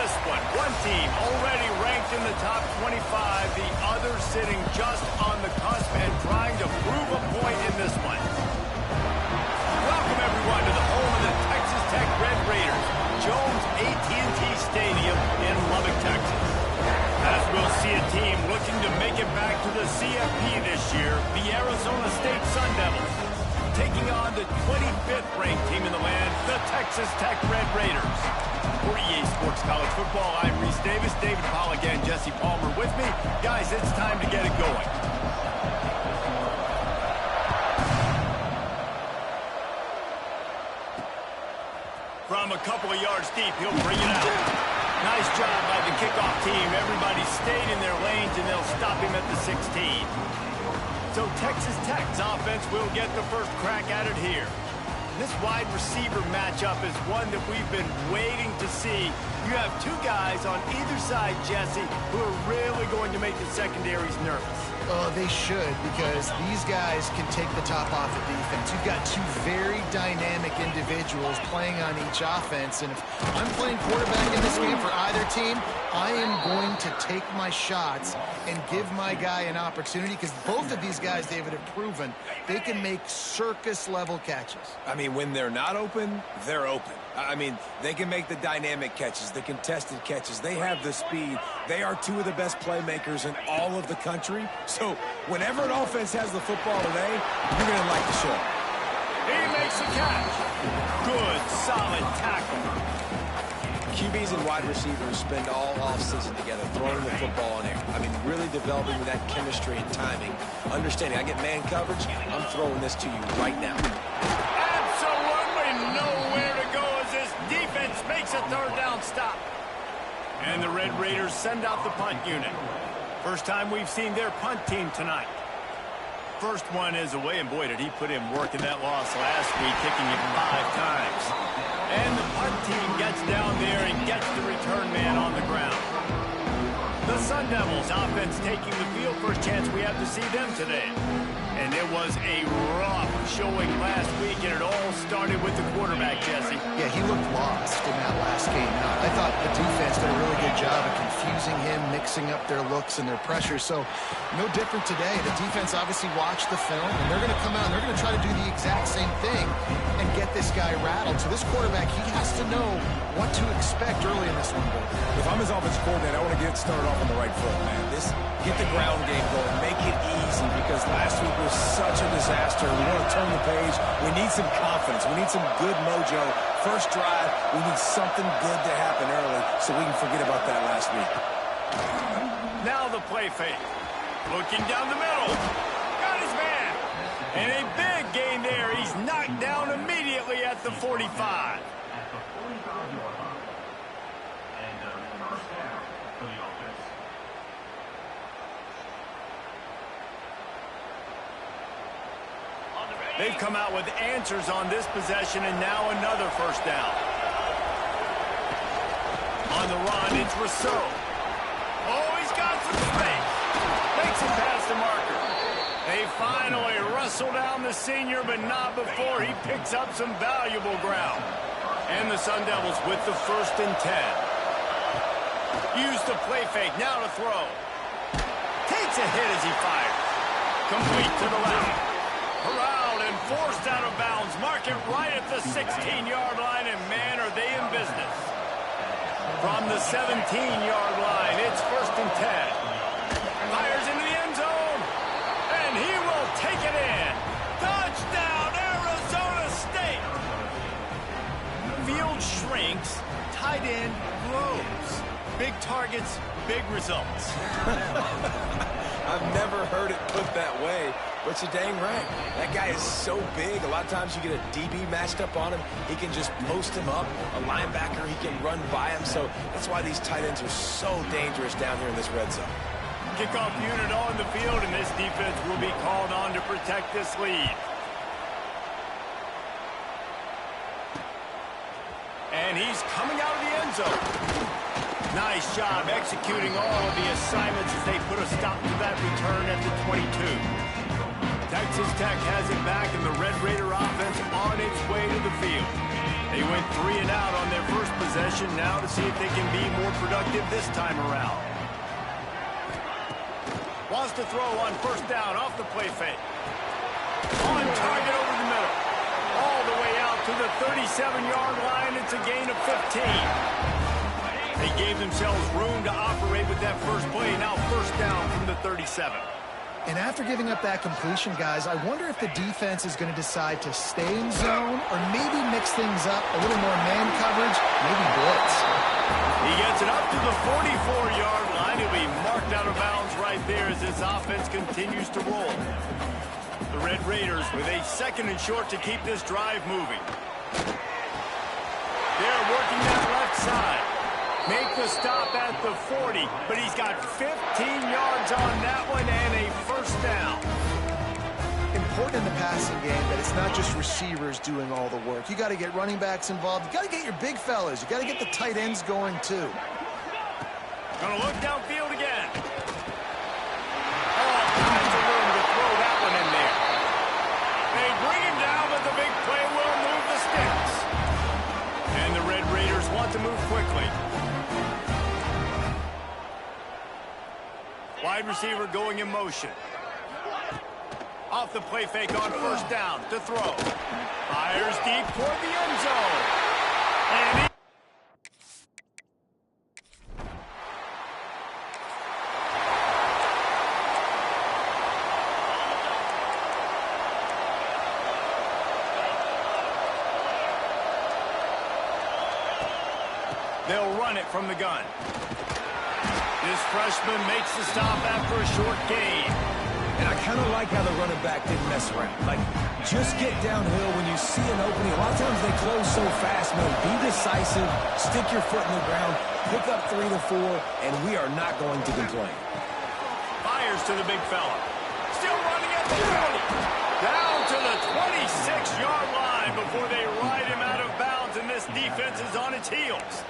this one. One team already ranked in the top 25, the other sitting just on the cusp and trying to prove a point in this one. Welcome, everyone, to the home of the Texas Tech Red Raiders, Jones AT&T Stadium in Lubbock, Texas. As we'll see a team looking to make it back to the CFP this year, the Arizona State Sun Devils, taking on the 25th ranked team in the land, the Texas Tech Red Raiders. For EA Sports College Football, I'm Reese Davis, David Pollack, and Jesse Palmer with me. Guys, it's time to get it going. From a couple of yards deep, he'll bring it out. Nice job by the kickoff team. Everybody stayed in their lanes, and they'll stop him at the 16. So Texas Tech's offense will get the first crack at it here. This wide receiver matchup is one that we've been waiting to see. You have two guys on either side, Jesse, who are really going to make the secondaries nervous. Oh, they should, because these guys can take the top off the defense. You've got two very dynamic individuals playing on each offense, and if I'm playing quarterback in this game for either team, I am going to take my shots and give my guy an opportunity, because both of these guys, David, have proven they can make circus-level catches. I mean, when they're not open, they're open. I mean, they can make the dynamic catches, the contested catches. They have the speed. They are two of the best playmakers in all of the country. So whenever an offense has the football today, you're going to like the show. He makes a catch. Good, solid tackle. QBs and wide receivers spend all offseason together throwing the football in air. I mean, really developing that chemistry and timing. Understanding, I get man coverage, I'm throwing this to you right now. Absolutely nowhere to go as this defense makes a third down stop. And the Red Raiders send out the punt unit. First time we've seen their punt team tonight. First one is away, and boy, did he put in work in that loss last week, kicking it 5 times. And the punt team gets down there and gets the return man on the ground. The Sun Devils offense taking the field. First chance we have to see them today. And it was a rough showing last week, and it all started with the quarterback, Jesse. Yeah, he looked lost in that last game out. I thought the defense did a really good job of confusing him, mixing up their looks and their pressure. So no different today. The defense obviously watched the film, and they're going to come out and they're going to try to do the exact same thing and get this guy rattled. So this quarterback, he has to know what to expect early in this one. If I'm his offensive coordinator, I want to get started off on the right foot, man. Get the ground game going, make it easy, because last week was such a disaster. We want to turn the page. We need some confidence. We need some good mojo. First drive, we need something good to happen early so we can forget about that last week. Now the play fake. Looking down the middle. Got his man. And a big gain there. He's knocked down immediately at the 45. They've come out with answers on this possession, and now another first down. On the run, it's Rousseau. Oh, he's got some space. Makes it past the marker. They finally wrestle down the senior, but not before he picks up some valuable ground. And the Sun Devils with the 1st and 10. Use the play fake, now to throw. Takes a hit as he fires. Complete to the left. Corralled and forced out of bounds. Mark it right at the 16-yard line, and man, are they in business. From the 17-yard line, it's 1st and 10. Fires into the end zone, and he will take it in. Touchdown, Arizona State. Field shrinks, tight end grows. Big targets, big results. I've never heard it put that way, but you're dang right. That guy is so big. A lot of times you get a DB matched up on him. He can just post him up. A linebacker, he can run by him. So that's why these tight ends are so dangerous down here in this red zone. Kickoff unit on the field, and this defense will be called on to protect this lead. And he's coming out of the end zone. Nice job executing all of the assignments as they put a stop to that return at the 22. Texas Tech has it back, and the Red Raider offense on its way to the field. They went 3 and out on their first possession. position now to see if they can be more productive this time around. Wants to throw on first down off the play fake. On target over the middle. All the way out to the 37-yard line. It's a gain of 15. They gave themselves room to operate with that first play. Now first down from the 37. And after giving up that completion, guys, I wonder if the defense is going to decide to stay in zone or maybe mix things up, a little more man coverage, maybe blitz. He gets it up to the 44-yard line. He'll be marked out of bounds right there as this offense continues to roll. The Red Raiders with a second and short to keep this drive moving. They're working that left side. Make the stop at the 40, but he's got 15 yards on that one and a first down. Important in the passing game that it's not just receivers doing all the work. You got to get running backs involved. You got to get your big fellas. You got to get the tight ends going too. Gonna look downfield again. All kinds of room to throw that one in there. They bring him down, but the big play will move the sticks. And the Red Raiders want to move quickly. Wide receiver going in motion. Off the play fake on first down to throw. Fires deep toward the end zone. And they'll run it from the gun. This freshman makes the stop after a short gain. And I kind of like how the running back didn't mess around. Like, just get downhill when you see an opening. A lot of times they close so fast, man. Be decisive, stick your foot in the ground, pick up 3 to 4, and we are not going to complain. Fires to the big fella. Still running at the 20. Down to the 26-yard line before they ride him out of bounds, and this defense is on its heels.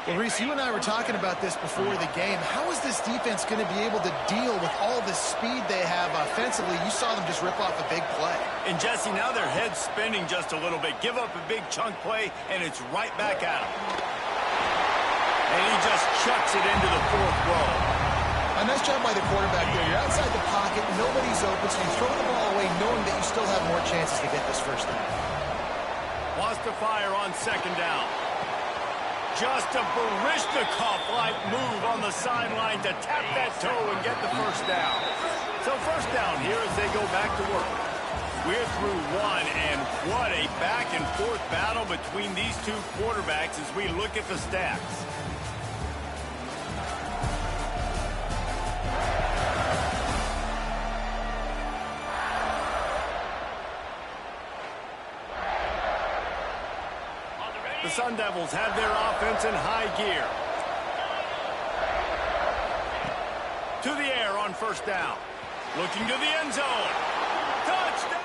Well, Reese, you and I were talking about this before the game. How is this defense going to be able to deal with all the speed they have offensively? You saw them just rip off a big play. And, Jesse, now their head's spinning just a little bit. Give up a big chunk play, and it's right back at him. And he just chucks it into the fourth row. A nice job by the quarterback there. You're outside the pocket, nobody's open, so you throw the ball away knowing that you still have more chances to get this first down. Wants to fire on second down. Just a Baryshnikov-like move on the sideline to tap that toe and get the first down. So first down here as they go back to work. We're through one, and what a back-and-forth battle between these two quarterbacks as we look at the stats. The Sun Devils have their offense in high gear. To the air on first down. Looking to the end zone. Touchdown!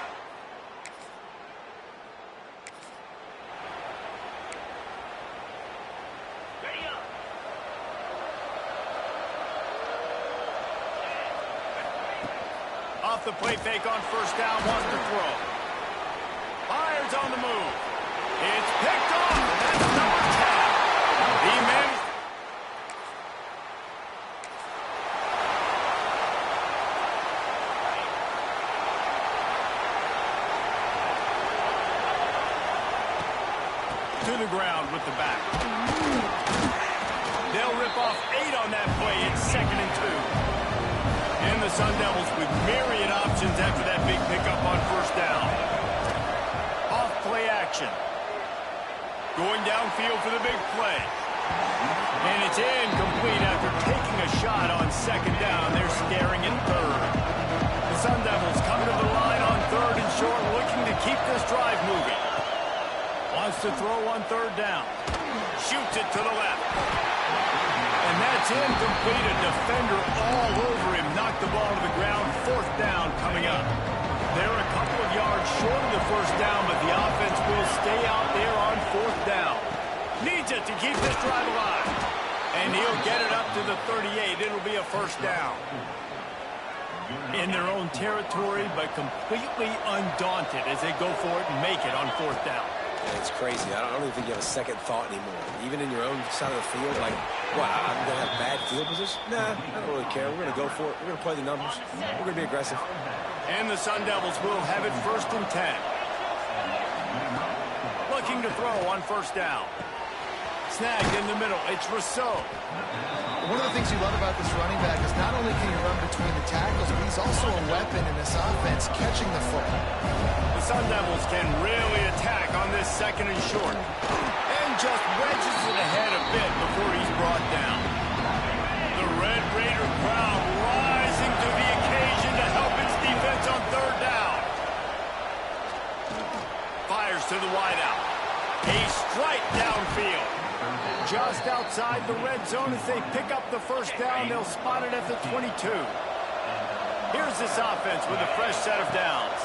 Off the play fake on first down, wants to throw. Fires on the move. It's picked off, and that's number 10. He managed. To the ground with the back. They'll rip off 8 on that play. It's 2nd and 2. And the Sun Devils with myriad options after that big pickup on first down. Off play action. Going downfield for the big play. And it's incomplete after taking a shot on second down. They're staring at third. The Sun Devils come to the line on third and short, looking to keep this drive moving. Wants to throw on third down. Shoots it to the left. And that's incomplete. A defender all over him. Knocked the ball to the ground. Fourth down coming up. They're a couple of yards short of the first down, but the offense will stay out there on fourth down. Needs it to keep this drive alive. And he'll get it up to the 38. It'll be a first down. In their own territory, but completely undaunted as they go for it and make it on fourth down. And it's crazy. I don't even think you have a second thought anymore. Even in your own side of the field, like, what, I'm going to have bad field position? Nah, I don't really care. We're going to go for it. We're going to play the numbers. We're going to be aggressive. And the Sun Devils will have it 1st and 10. Looking to throw on 1st down. Snagged in the middle. It's Rousseau. One of the things you love about this running back is not only can he run between the tackles, but he's also a weapon in this offense, catching the football. The Sun Devils can really attack on this 2nd and short. And just wedges it ahead a bit before he's brought down. The Red Raider crowd rising to the occasion to help its defense on 3rd down. Fires to the wideout. A strike downfield. Just outside the red zone as they pick up the 1st down. They'll spot it at the 22. Here's this offense with a fresh set of downs.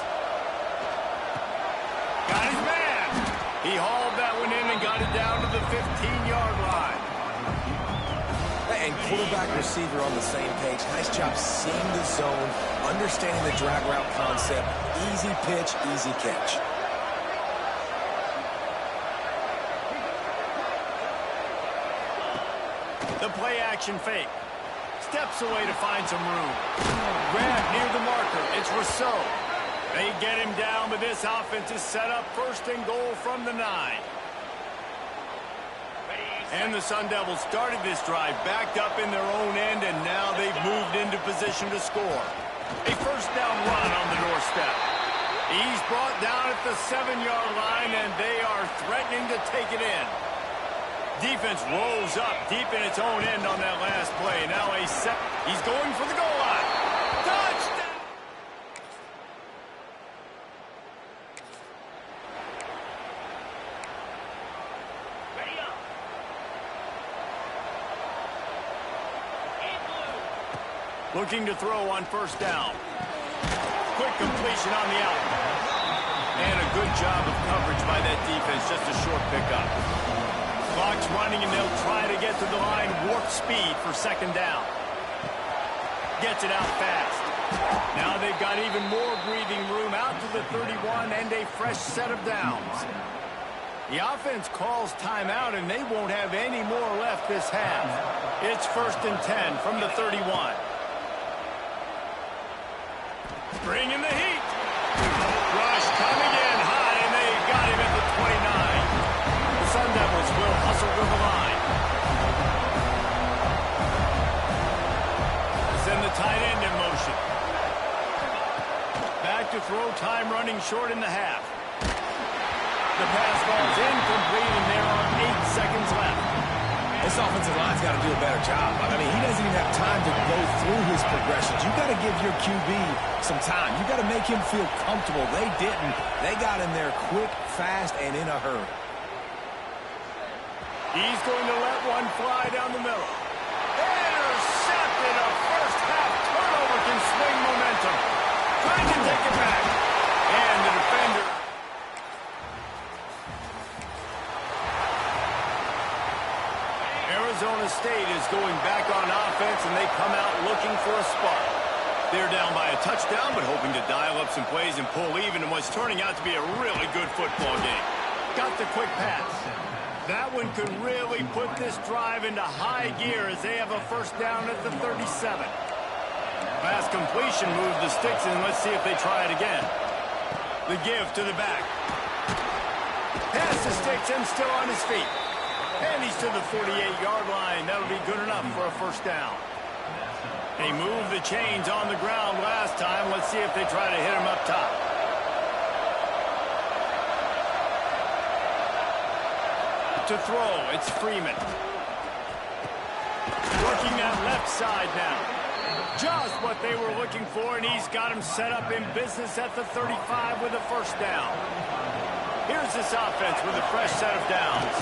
Got his man. He hauled that one in and got it down to the 15-yard line. And quarterback receiver on the same page. Nice job seeing the zone, understanding the drag route concept. Easy pitch, easy catch. The play-action fake. Steps away to find some room. Grab near the marker. It's Rousseau. They get him down, but this offense is set up 1st and goal from the 9. And the Sun Devils started this drive backed up in their own end, and now they've moved into position to score. A 1st down run on the doorstep. He's brought down at the 7-yard line, and they are threatening to take it in. Defense rolls up deep in its own end on that last play. Now he's going for the goal line. Touchdown! Ready up. Looking to throw on 1st down. Quick completion on the out. And a good job of coverage by that defense. Just a short pickup. Clock's running, and they'll try to get to the line warp speed for 2nd down. Gets it out fast. Now they've got even more breathing room out to the 31 and a fresh set of downs. The offense calls timeout, and they won't have any more left this half. It's 1st and 10 from the 31. Bringing the heat. Rush coming in high, and they got him at the 29. The Sun Devils will hustle to the line. Send the tight end in motion. Back to throw, time running short in the half. The pass ball's incomplete, and there are 8 seconds left. This offensive line's got to do a better job. I mean, he doesn't even have time to go through his progressions. You've got to give your QB some time. You've got to make him feel comfortable. They didn't. They got him there quick, fast, and in a hurry. He's going to let one fly down the middle. Intercepted. A 1st half turnover can swing momentum. Trying to take it back. And the defender. Arizona State is going back on offense, and they come out looking for a spark. They're down by a touchdown, but hoping to dial up some plays and pull even in what's turning out to be a really good football game. Got the quick pass. That one could really put this drive into high gear as they have a 1st down at the 37. Pass completion moved the sticks, and let's see if they try it again. The give to the back. Pass the sticks and still on his feet. And he's to the 48-yard line. That'll be good enough for a 1st down. They moved the chains on the ground last time. Let's see if they try to hit him up top. To throw, it's Freeman. Working that left side now. Just what they were looking for, and he's got him set up in business at the 35 with a 1st down. Here's this offense with a fresh set of downs.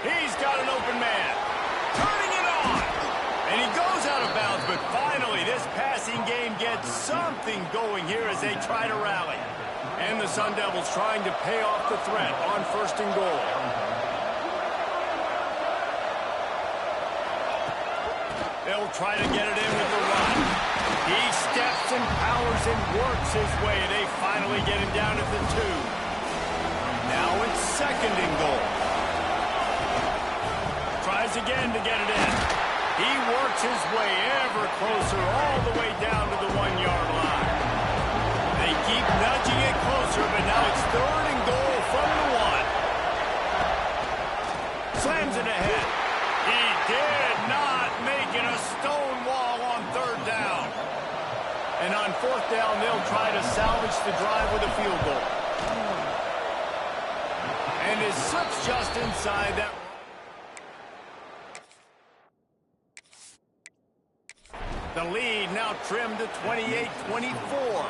He's got an open man. Turning it on. And he goes out of bounds, but finally this passing game gets something going here as they try to rally. And the Sun Devils trying to pay off the threat on 1st and goal. He'll try to get it in with the run. He steps and powers and works his way. They finally get him down at the 2. Now it's second and goal. Tries again to get it in. He works his way ever closer all the way down to the 1-yard line. They keep nudging it closer, but now it's third and goal from the 1. Slams it ahead. He did not make it a stone wall on third down. And on fourth down, they'll try to salvage the drive with a field goal. And it slips just inside that. The lead now trimmed to 28-24.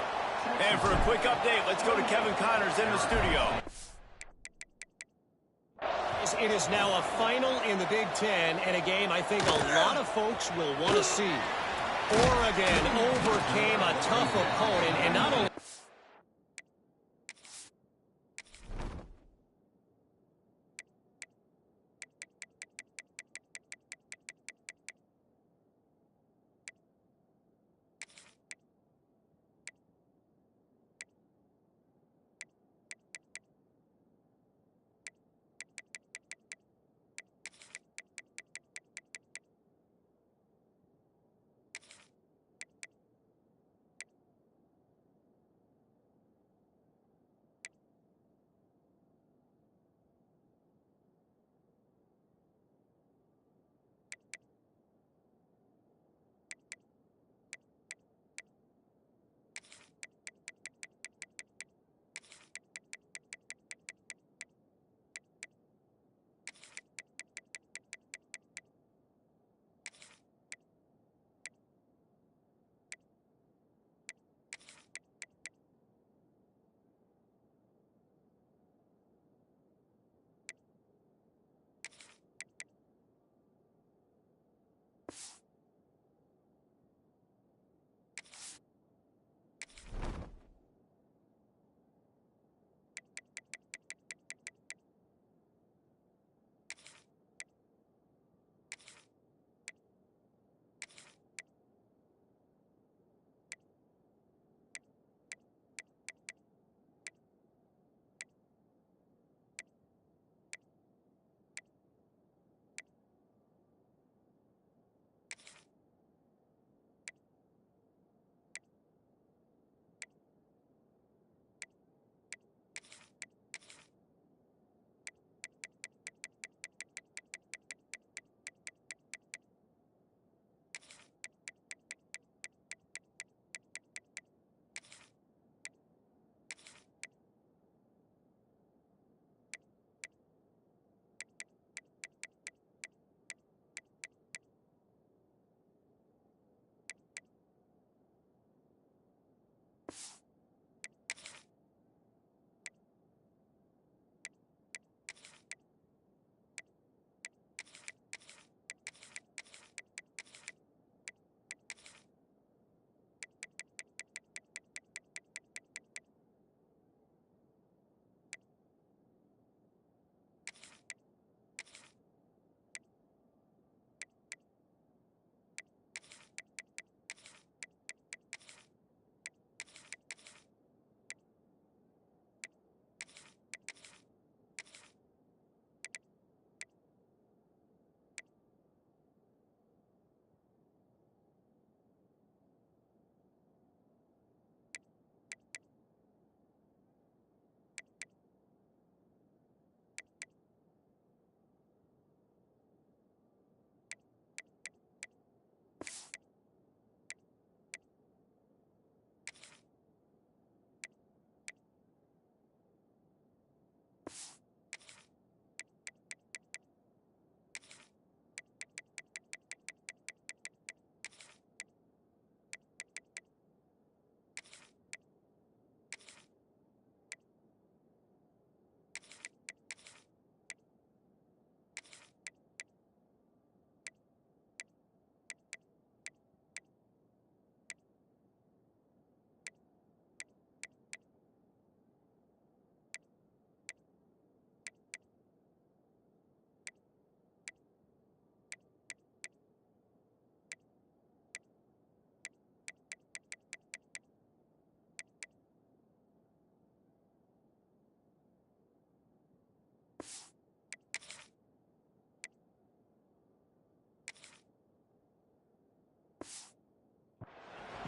And for a quick update, let's go to Kevin Connors in the studio. It is now a final in the Big Ten, and a game I think a lot of folks will want to see. Oregon overcame a tough opponent, and not only...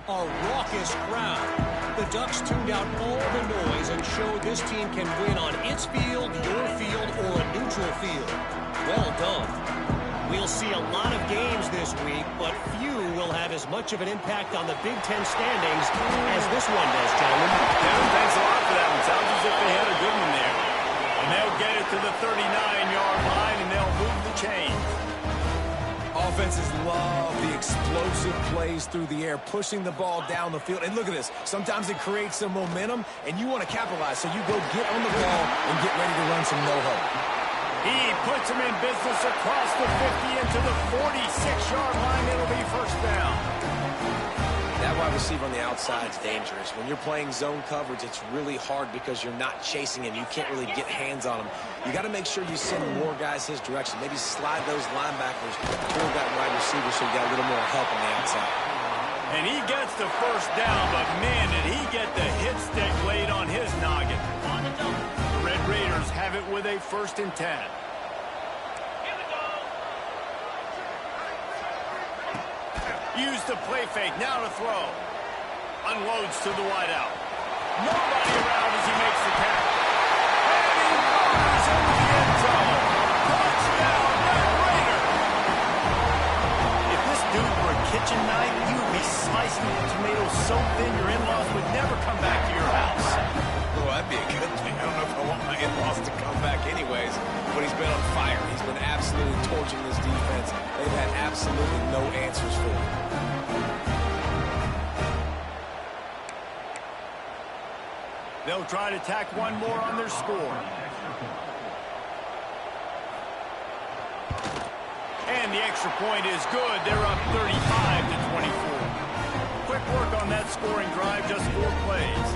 A raucous crowd. The Ducks tuned out all the noise and showed this team can win on its field, your field, or a neutral field. Well done. We'll see a lot of games this week, but few will have as much of an impact on the Big Ten standings as this one does, gentlemen. Kevin, thanks a lot for that one. Sounds as if they had a good one there. And they'll get it to the 39-yard line, and they'll move the chains. Offenses love the explosive plays through the air, pushing the ball down the field. And look at this. Sometimes it creates some momentum, and you want to capitalize. So you go get on the ball and get ready to run some no-huddle. He puts him in business across the 50 into the 46-yard line. It'll be first down. That wide receiver on the outside is dangerous. When you're playing zone coverage, it's really hard because you're not chasing him. You can't really get hands on him. You got to make sure you send more guys his direction. Maybe slide those linebackers toward that wide receiver so you got a little more help on the outside. And he gets the first down, but man, did he get the hit stick laid on his noggin. The Red Raiders have it with a 1st and 10. Use the play fake, now to throw. Unloads to the wideout. Nobody around as he makes the catch. And he fires into the end zone. Touchdown, Red Raider! If this dude were a kitchen knife, he would be slicing the tomatoes so thin your in-laws would never come back to your house. Well, that'd be a good thing. I don't know if I want my in-laws to come back anyways, but he's been on fire. He's been absolutely torching this defense. They've had absolutely no answers for him. They'll try to tack one more on their score. And the extra point is good. They're up 35-24. Quick work on that scoring drive, just 4 plays.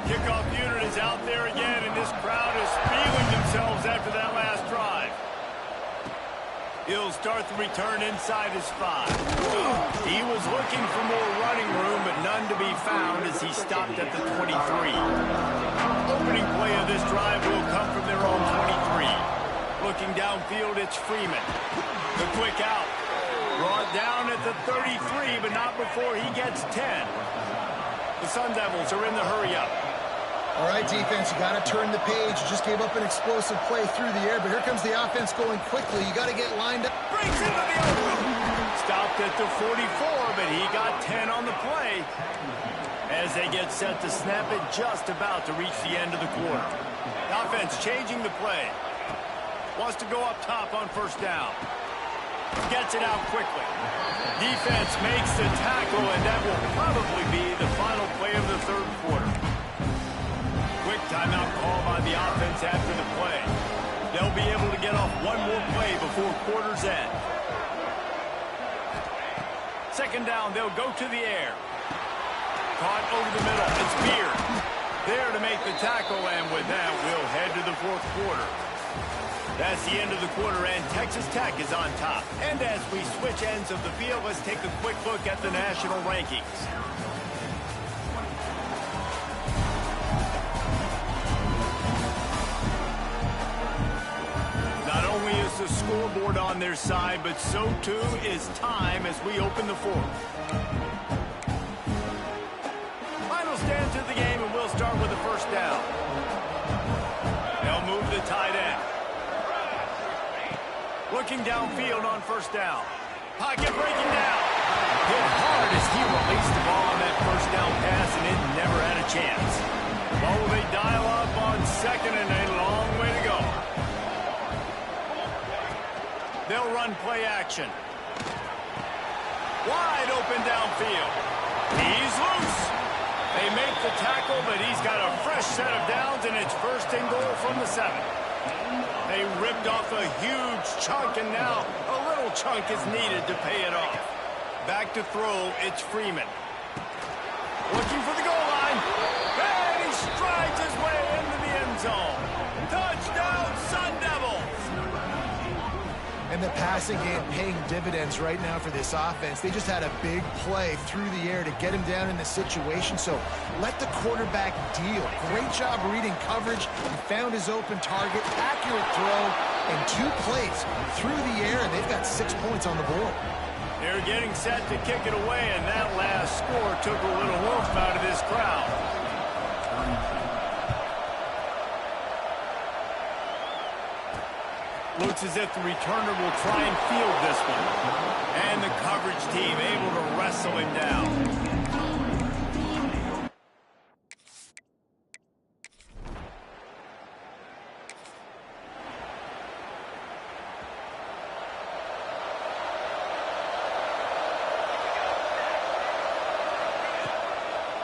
Kickoff unit is out there again, and this crowd is feeling themselves after that last drive. He'll start the return inside his 5. He was looking for more running room, but none to be found as he stopped at the 23. Opening play of this drive will come from their own 23. Looking downfield, it's Freeman. The quick out. Brought down at the 33, but not before he gets 10. The Sun Devils are in the hurry-up. All right, defense, you got to turn the page. You just gave up an explosive play through the air, but here comes the offense going quickly. You got to get lined up. Breaks into the open. Stopped at the 44, but he got 10 on the play. As they get set to snap it, just about to reach the end of the quarter. The offense changing the play. Wants to go up top on 1st down. Gets it out quickly. Defense makes the tackle, and that will probably be the final play of the 3rd quarter. Quick timeout call by the offense after the play. They'll be able to get off one more play before quarter's end. 2nd down, they'll go to the air. Caught over the middle. It's Beard. There to make the tackle, and with that, we'll head to the 4th quarter. That's the end of the quarter, and Texas Tech is on top. And as we switch ends of the field, let's take a quick look at the national rankings. Not only is the scoreboard on their side, but so too is time as we open the 4th. Final stand to the game, and we'll start with the 1st down. They'll move the tight end. Looking downfield on 1st down. Pocket breaking down. Hit hard as he released the ball on that 1st down pass, and it never had a chance. Oh, they dial up on 2nd, and a long way to go. They'll run play action. Wide open downfield. He's loose. They make the tackle, but he's got a fresh set of downs, and it's 1st and goal from the 7. They ripped off a huge chunk, and now a little chunk is needed to pay it off. Back to throw, it's Freeman. Looking for the goal line. And he strides his way into the end zone. Touchdown, Sun Devils! And the passing game paying dividends right now for this offense. They just had a big play through the air to get him down in the situation. So let the quarterback deal. Great job reading coverage. He found his open target, accurate throw, and 2 plays through the air, and they've got 6 points on the board. They're getting set to kick it away, and that last score took a little oomph out of this crowd. Looks as if the returner will try and field this one. And the coverage team able to wrestle him down.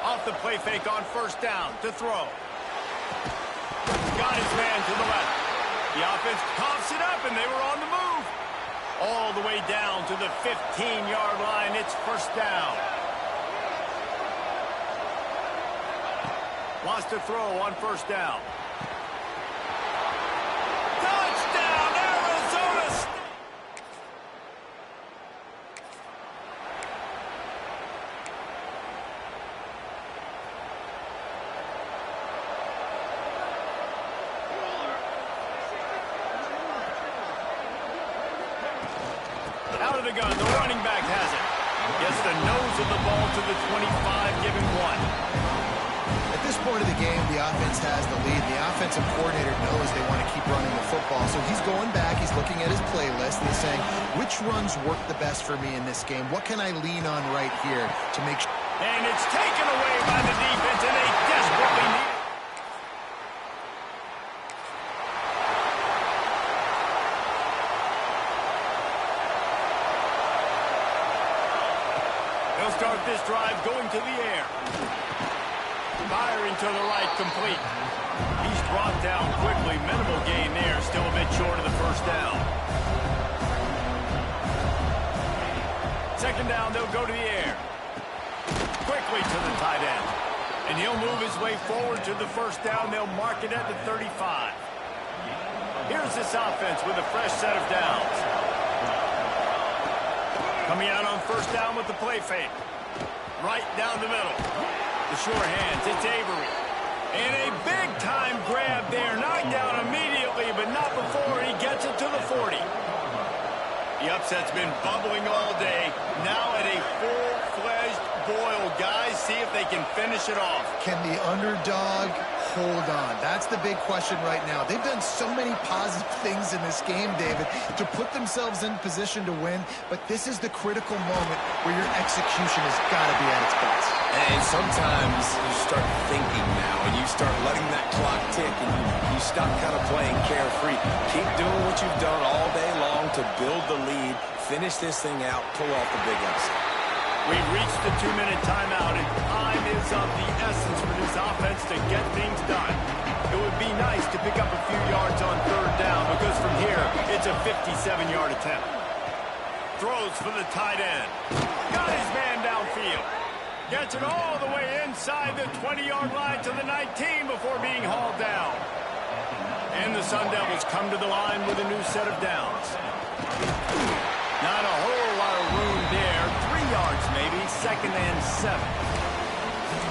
Off the play fake on first down to throw. Got his man to the left. The offense coughs it up, and they were on the move. All the way down to the 15-yard line. It's first down. Lost to throw on first down. Touchdown, Arizona State! Out of the gun, the running back has it. Gets the nose of the ball to the 25, giving 1. At this point of the game, the offense has the lead. The offensive coordinator knows they want to keep running the football. So he's going back, he's looking at his playlist, and he's saying, which runs work the best for me in this game? What can I lean on right here to make sure? And it's taken away by the defense, and they desperately need it. They'll start this drive going to the air. Firing to the right, complete. He's brought down quickly. Minimal gain there. Still a bit short of the first down. Second down, they'll go to the air. Quickly to the tight end. And he'll move his way forward to the first down. They'll mark it at the 35. Here's this offense with a fresh set of downs. Coming out on first down with the play fake. Right down the middle. The short hands, it's Avery. And a big-time grab there. Knocked down immediately, but not before he gets it to the 40. The upset's been bubbling all day. Now at a full-fledged boil. Guys, see if they can finish it off. Can the underdog hold on? That's the big question right now. They've done so many positive things in this game, David, to put themselves in position to win, but this is the critical moment where your execution has got to be at its best. And sometimes you start thinking now, and you start letting that clock tick, and you stop kind of playing carefree. Keep doing what you've done all day long to build the lead, finish this thing out, pull off the big upset. We've reached the 2-minute timeout, and time is of the essence for this offense to get things done. It would be nice to pick up a few yards on third down, because from here, it's a 57-yard attempt. Throws for the tight end. Got his man downfield. Gets it all the way inside the 20-yard line to the 19 before being hauled down. And the Sun Devils come to the line with a new set of downs. Not a whole lot of room there. 3 yards maybe, second and 7.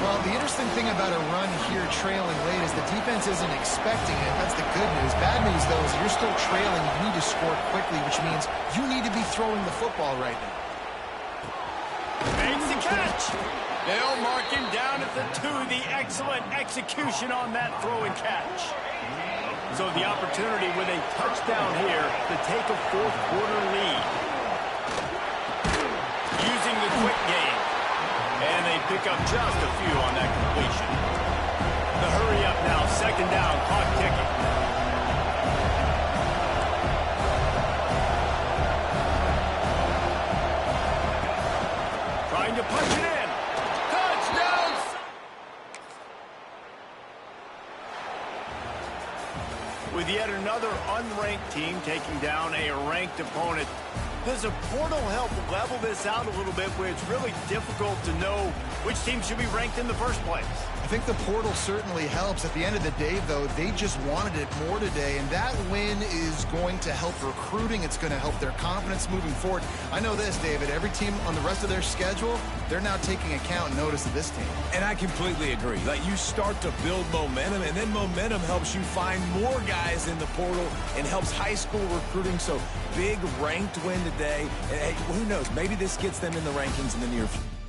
Well, the interesting thing about a run here trailing late is the defense isn't expecting it. That's the good news. Bad news, though, is you're still trailing. You need to score quickly, which means you need to be throwing the football right now. Makes the catch. They'll mark him down at the 2. The excellent execution on that throw and catch. So the opportunity with a touchdown here to take a fourth-quarter lead. Using the quick game. And they pick up just a few on that completion. The hurry up now, second down, clock ticking. Trying to punch it in. Touchdown! With yet another unranked team taking down a ranked opponent, does a portal help level this out a little bit where it's really difficult to know which team should be ranked in the first place? I think the portal certainly helps. At the end of the day, though, they just wanted it more today, and that win is going to help recruiting. It's going to help their confidence moving forward. I know this, David, every team on the rest of their schedule, they're now taking account and notice of this team. And I completely agree. Like, you start to build momentum, and then momentum helps you find more guys in the portal and helps high school recruiting. So big ranked win today. And hey, who knows? Maybe this gets them in the rankings in the near future.